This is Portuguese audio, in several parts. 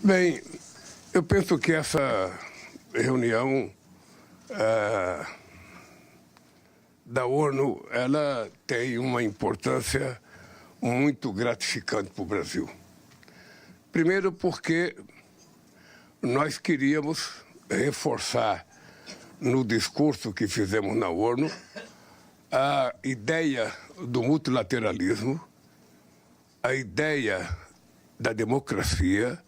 Bem, eu penso que essa reunião da ONU, ela tem uma importância muito gratificante para o Brasil. Primeiro porque nós queríamos reforçar no discurso que fizemos na ONU a ideia do multilateralismo, a ideia da democracia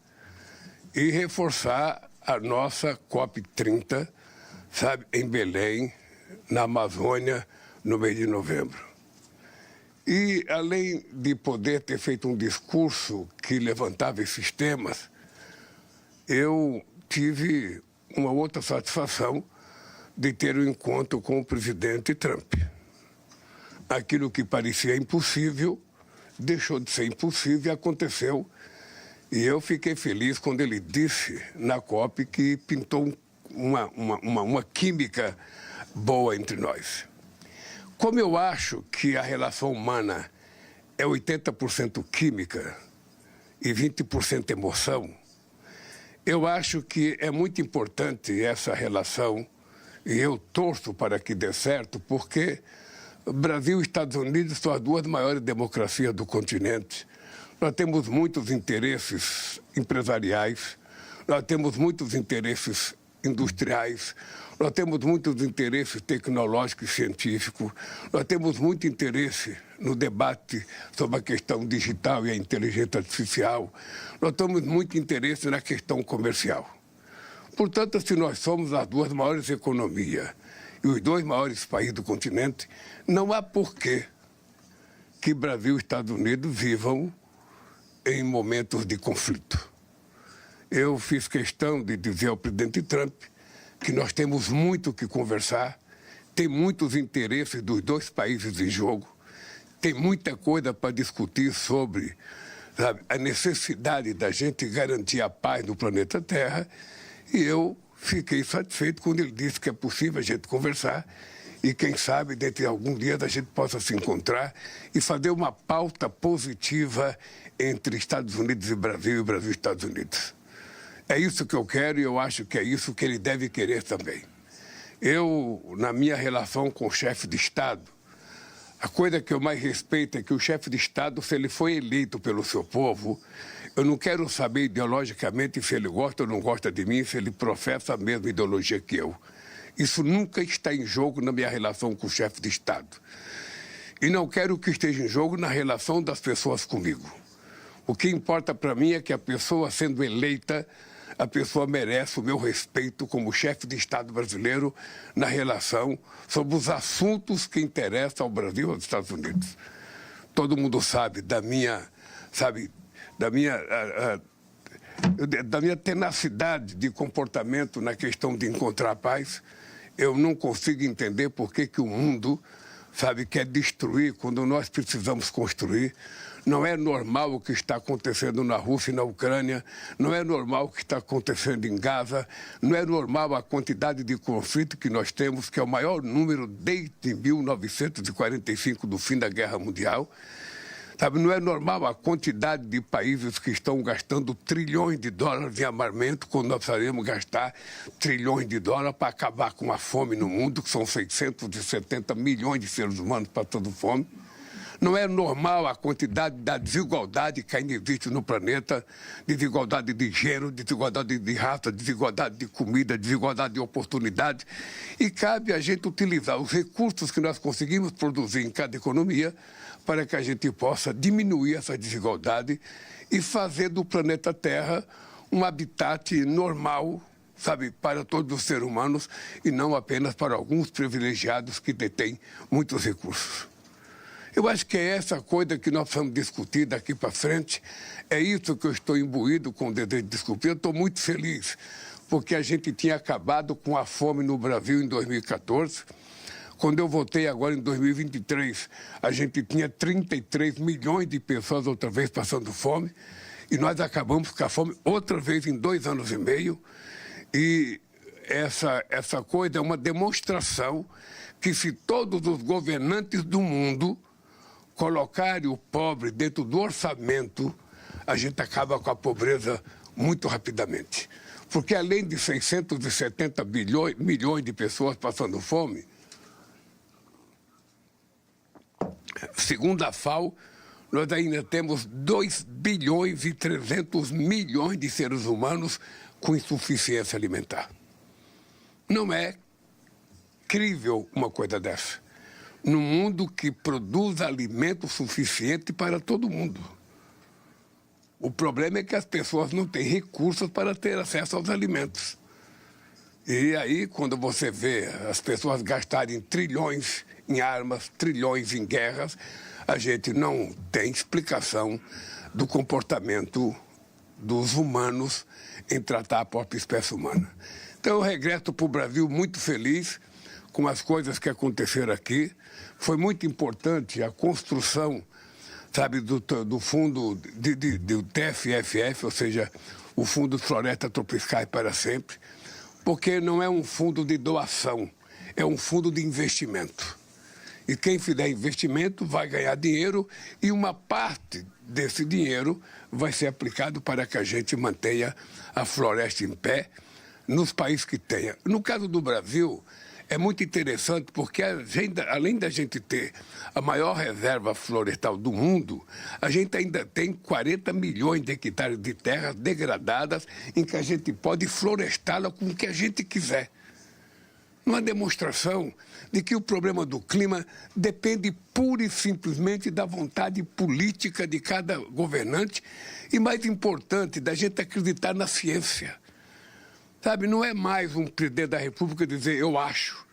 e reforçar a nossa COP30, sabe, em Belém, na Amazônia, no mês de novembro. E, além de poder ter feito um discurso que levantava esses temas, eu tive uma outra satisfação de ter um encontro com o presidente Trump. Aquilo que parecia impossível deixou de ser impossível e aconteceu. E eu fiquei feliz quando ele disse na COP que pintou uma química boa entre nós. Como eu acho que a relação humana é 80% química e 20% emoção, eu acho que é muito importante essa relação e eu torço para que dê certo, porque Brasil e Estados Unidos são as duas maiores democracias do continente. Nós temos muitos interesses empresariais, nós temos muitos interesses industriais, nós temos muitos interesses tecnológicos e científicos, nós temos muito interesse no debate sobre a questão digital e a inteligência artificial, nós temos muito interesse na questão comercial. Portanto, se nós somos as duas maiores economias e os dois maiores países do continente, não há porquê que Brasil e Estados Unidos vivam em momentos de conflito. Eu fiz questão de dizer ao presidente Trump que nós temos muito que conversar, tem muitos interesses dos dois países em jogo, tem muita coisa para discutir sobre, sabe, a necessidade da gente garantir a paz no planeta Terra, e eu fiquei satisfeito quando ele disse que é possível a gente conversar e, quem sabe, dentro de alguns dias a gente possa se encontrar e fazer uma pauta positiva entre Estados Unidos e Brasil e Estados Unidos. É isso que eu quero e eu acho que é isso que ele deve querer também. Eu, na minha relação com o chefe de Estado, a coisa que eu mais respeito é que o chefe de Estado, se ele foi eleito pelo seu povo, eu não quero saber ideologicamente se ele gosta ou não gosta de mim, se ele professa a mesma ideologia que eu. Isso nunca está em jogo na minha relação com o chefe de Estado. E não quero que esteja em jogo na relação das pessoas comigo. O que importa para mim é que a pessoa sendo eleita, a pessoa merece o meu respeito como chefe de Estado brasileiro na relação sobre os assuntos que interessam ao Brasil e aos Estados Unidos. Todo mundo sabe da minha tenacidade de comportamento na questão de encontrar paz. Eu não consigo entender por que o mundo, quer destruir quando nós precisamos construir. Não é normal o que está acontecendo na Rússia e na Ucrânia, não é normal o que está acontecendo em Gaza, não é normal a quantidade de conflito que nós temos, que é o maior número desde 1945, do fim da Guerra Mundial. Não é normal a quantidade de países que estão gastando trilhões de dólares em armamento, quando nós precisaremos gastar trilhões de dólares para acabar com a fome no mundo, que são 670 milhões de seres humanos passando fome. Não é normal a quantidade da desigualdade que ainda existe no planeta, desigualdade de gênero, desigualdade de raça, desigualdade de comida, desigualdade de oportunidade. E cabe a gente utilizar os recursos que nós conseguimos produzir em cada economia para que a gente possa diminuir essa desigualdade e fazer do planeta Terra um habitat normal, para todos os seres humanos e não apenas para alguns privilegiados que detêm muitos recursos. Eu acho que é essa coisa que nós vamos discutir daqui para frente. É isso que eu estou imbuído com o desejo de discutir. Eu estou muito feliz, porque a gente tinha acabado com a fome no Brasil em 2014. Quando eu voltei agora em 2023, a gente tinha 33 milhões de pessoas outra vez passando fome. E nós acabamos com a fome outra vez em 2 anos e meio. E essa coisa é uma demonstração que, se todos os governantes do mundo colocarem o pobre dentro do orçamento, a gente acaba com a pobreza muito rapidamente. Porque além de 670 milhões de pessoas passando fome, segundo a FAO, nós ainda temos 2 bilhões e 300 milhões de seres humanos com insuficiência alimentar. Não é crível uma coisa dessa. Num mundo que produz alimento suficiente para todo mundo. O problema é que as pessoas não têm recursos para ter acesso aos alimentos. E aí, quando você vê as pessoas gastarem trilhões em armas, trilhões em guerras, a gente não tem explicação do comportamento dos humanos em tratar a própria espécie humana. Então, eu regresso para o Brasil muito feliz com as coisas que aconteceram aqui. Foi muito importante a construção, sabe, do fundo do TFFF, ou seja, o Fundo Floresta Tropicais para Sempre, porque não é um fundo de doação, é um fundo de investimento. E quem fizer investimento vai ganhar dinheiro e uma parte desse dinheiro vai ser aplicado para que a gente mantenha a floresta em pé nos países que tenha. No caso do Brasil, é muito interessante porque além da gente ter a maior reserva florestal do mundo, a gente ainda tem 40 milhões de hectares de terras degradadas em que a gente pode florestá-la com o que a gente quiser. Uma demonstração de que o problema do clima depende pura e simplesmente da vontade política de cada governante e, mais importante, da gente acreditar na ciência. Sabe, não é mais um presidente da República dizer eu acho,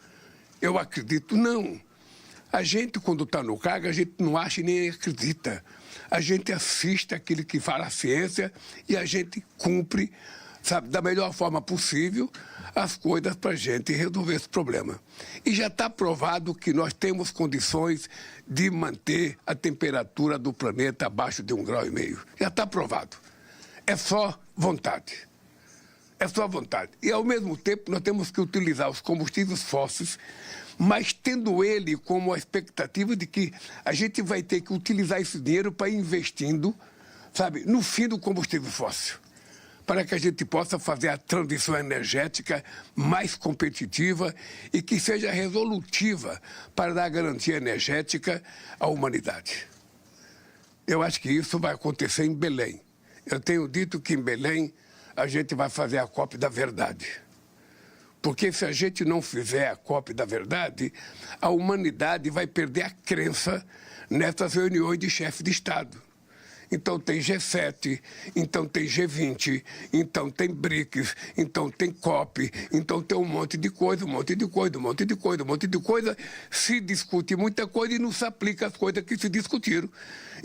eu acredito. Não. A gente, quando está no cargo, a gente não acha e nem acredita. A gente assiste aquilo que fala a ciência e a gente cumpre, sabe, da melhor forma possível as coisas para a gente resolver esse problema. E já está provado que nós temos condições de manter a temperatura do planeta abaixo de 1,5 graus. Já está provado. É só vontade. É só vontade. E, ao mesmo tempo, nós temos que utilizar os combustíveis fósseis, mas tendo ele como a expectativa de que a gente vai ter que utilizar esse dinheiro para ir investindo, sabe, no fim do combustível fóssil, para que a gente possa fazer a transição energética mais competitiva e que seja resolutiva para dar garantia energética à humanidade. Eu acho que isso vai acontecer em Belém. Eu tenho dito que em Belém a gente vai fazer a COP da verdade. Porque se a gente não fizer a COP da verdade, a humanidade vai perder a crença nessas reuniões de chefes de Estado. Então tem G7, então tem G20, então tem BRICS, então tem COP, então tem um monte de coisa. Se discute muita coisa e não se aplica as coisas que se discutiram.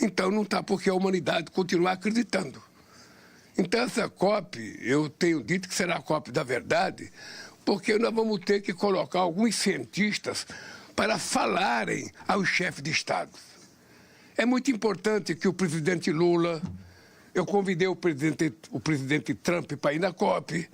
Então não está porque a humanidade continuar acreditando. Então essa COP, eu tenho dito que será a COP da verdade, porque nós vamos ter que colocar alguns cientistas para falarem aos chefes de Estado. É muito importante que o presidente Lula, eu convidei o presidente Trump para ir na COP.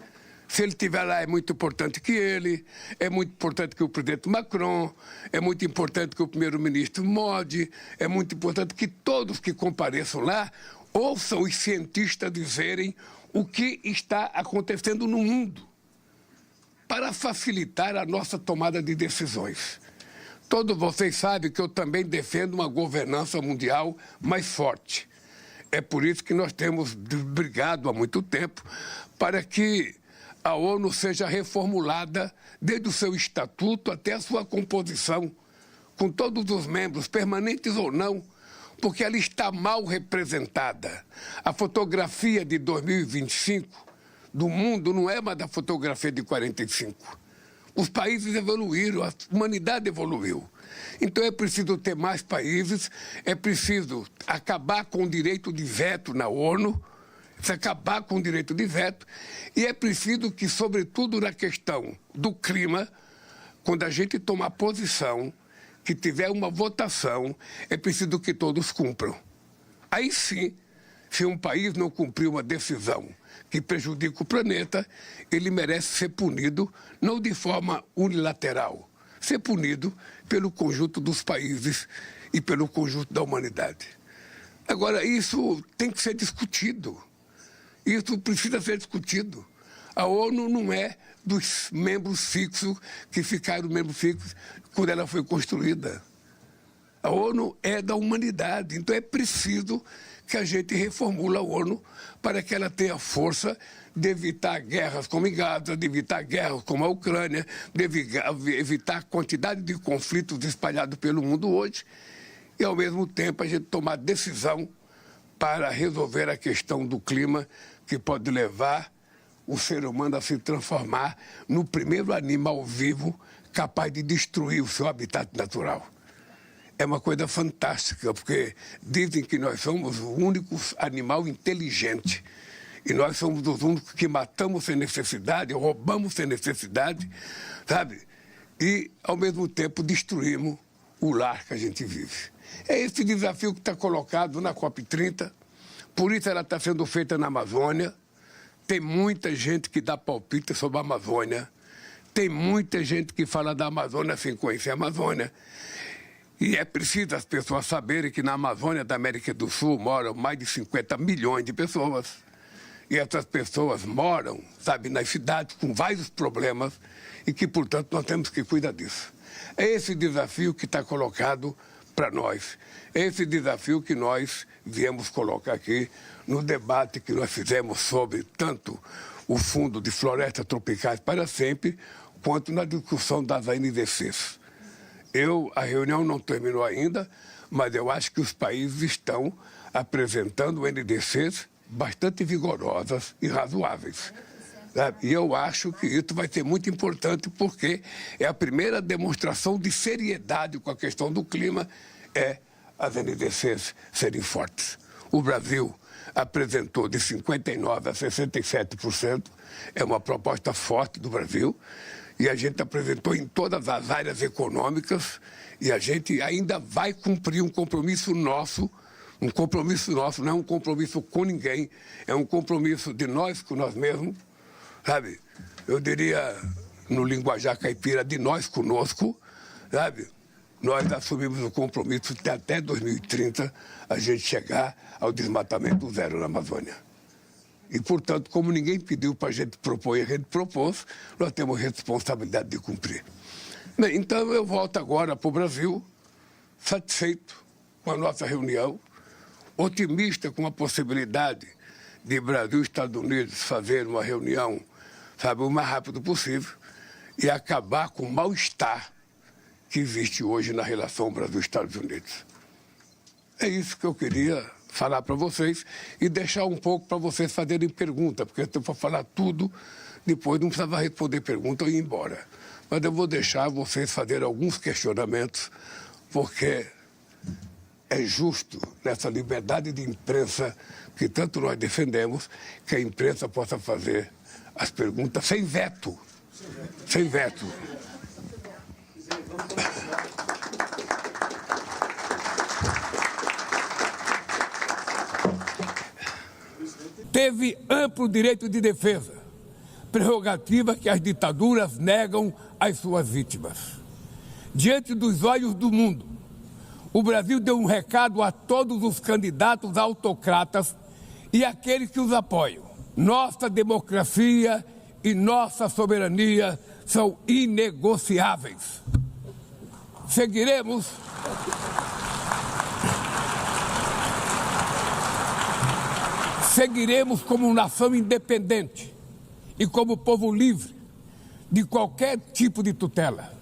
Se ele estiver lá, é muito importante que ele, é muito importante que o presidente Macron, é muito importante que o primeiro-ministro Modi, é muito importante que todos que compareçam lá ouçam os cientistas dizerem o que está acontecendo no mundo, para facilitar a nossa tomada de decisões. Todos vocês sabem que eu também defendo uma governança mundial mais forte. É por isso que nós temos brigado há muito tempo para que a ONU seja reformulada desde o seu estatuto até a sua composição, com todos os membros, permanentes ou não, porque ela está mal representada. A fotografia de 2025 do mundo não é mais da fotografia de 45. Os países evoluíram, a humanidade evoluiu. Então é preciso ter mais países, é preciso acabar com o direito de veto na ONU, acabar com o direito de veto, e é preciso que, sobretudo na questão do clima, quando a gente tomar posição, que tiver uma votação, é preciso que todos cumpram. Aí sim, se um país não cumprir uma decisão que prejudica o planeta, ele merece ser punido, não de forma unilateral, ser punido pelo conjunto dos países e pelo conjunto da humanidade. Agora, isso tem que ser discutido. Isso precisa ser discutido. A ONU não é dos membros fixos que ficaram membros fixos quando ela foi construída. A ONU é da humanidade, então é preciso que a gente reformule a ONU para que ela tenha força de evitar guerras como em Gaza, de evitar guerras como a Ucrânia, de evitar a quantidade de conflitos espalhados pelo mundo hoje e, ao mesmo tempo, a gente tomar decisão para resolver a questão do clima que pode levar o ser humano a se transformar no primeiro animal vivo capaz de destruir o seu habitat natural. É uma coisa fantástica, porque dizem que nós somos o único animal inteligente. E nós somos os únicos que matamos sem necessidade, roubamos sem necessidade, sabe? E, ao mesmo tempo, destruímos o lar que a gente vive. É esse desafio que está colocado na COP30, por isso ela está sendo feita na Amazônia. Tem muita gente que dá palpite sobre a Amazônia. Tem muita gente que fala da Amazônia sem conhecer a Amazônia. E é preciso as pessoas saberem que na Amazônia da América do Sul moram mais de 50 milhões de pessoas. E essas pessoas moram, sabe, nas cidades com vários problemas e que, portanto, nós temos que cuidar disso. É esse desafio que está colocado para nós. É esse desafio que nós viemos colocar aqui no debate que nós fizemos sobre tanto o Fundo de Florestas Tropicais para Sempre, quanto na discussão das NDCs. A reunião não terminou ainda, mas eu acho que os países estão apresentando NDCs bastante vigorosas e razoáveis. E eu acho que isso vai ser muito importante, porque é a primeira demonstração de seriedade com a questão do clima, é as NDCs serem fortes. O Brasil apresentou de 59% a 67%, é uma proposta forte do Brasil, e a gente apresentou em todas as áreas econômicas, e a gente ainda vai cumprir um compromisso nosso, não é um compromisso com ninguém, é um compromisso de nós com nós mesmos, sabe? Eu diria, no linguajar caipira, de nós conosco, sabe? Nós assumimos o compromisso de até 2030 a gente chegar ao desmatamento zero na Amazônia. E, portanto, como ninguém pediu para a gente propor e a gente propôs, nós temos responsabilidade de cumprir. Bem, então eu volto agora para o Brasil, satisfeito com a nossa reunião, otimista com a possibilidade de Brasil e Estados Unidos fazer uma reunião, sabe, o mais rápido possível e acabar com o mal-estar que existe hoje na relação Brasil-Estados Unidos. É isso que eu queria falar para vocês e deixar um pouco para vocês fazerem pergunta, porque se eu for falar tudo, depois não precisava responder pergunta ou ir embora. Mas eu vou deixar vocês fazerem alguns questionamentos, porque é justo, nessa liberdade de imprensa que tanto nós defendemos, que a imprensa possa fazer as perguntas sem veto. Sem veto. Teve amplo direito de defesa, prerrogativa que as ditaduras negam às suas vítimas. Diante dos olhos do mundo, o Brasil deu um recado a todos os candidatos autocratas e àqueles que os apoiam. Nossa democracia e nossa soberania são inegociáveis. Seguiremos como nação independente e como povo livre de qualquer tipo de tutela.